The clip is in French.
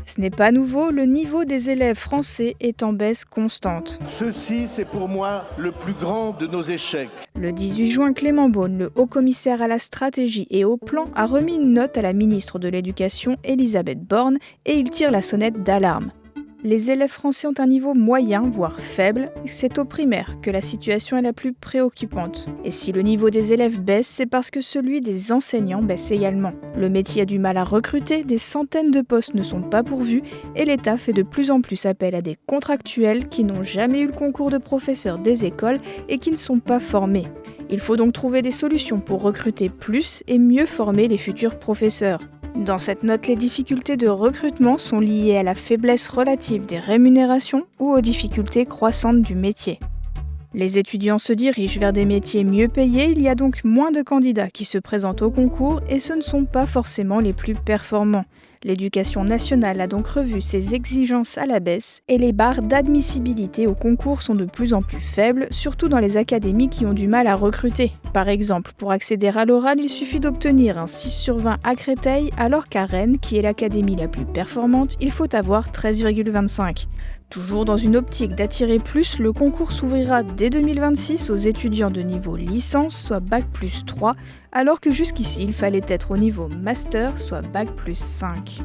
Ce n'est pas nouveau, le niveau des élèves français est en baisse constante. Ceci, c'est pour moi le plus grand de nos échecs. Le 18 juin, Clément Beaune, le haut-commissaire à la stratégie et au plan, a remis une note à la ministre de l'Éducation, Elisabeth Borne, et il tire la sonnette d'alarme. Les élèves français ont un niveau moyen, voire faible. C'est au primaire que la situation est la plus préoccupante. Et si le niveau des élèves baisse, c'est parce que celui des enseignants baisse également. Le métier a du mal à recruter, des centaines de postes ne sont pas pourvus et l'État fait de plus en plus appel à des contractuels qui n'ont jamais eu le concours de professeurs des écoles et qui ne sont pas formés. Il faut donc trouver des solutions pour recruter plus et mieux former les futurs professeurs. Dans cette note, les difficultés de recrutement sont liées à la faiblesse relative des rémunérations ou aux difficultés croissantes du métier. Les étudiants se dirigent vers des métiers mieux payés, il y a donc moins de candidats qui se présentent au concours et ce ne sont pas forcément les plus performants. L'Éducation nationale a donc revu ses exigences à la baisse et les barres d'admissibilité au concours sont de plus en plus faibles, surtout dans les académies qui ont du mal à recruter. Par exemple, pour accéder à l'oral, il suffit d'obtenir un 6/20 à Créteil, alors qu'à Rennes, qui est l'académie la plus performante, il faut avoir 13,25. Toujours dans une optique d'attirer plus, le concours s'ouvrira dès 2026 aux étudiants de niveau licence, soit Bac+3, alors que jusqu'ici il fallait être au niveau master, soit Bac+5.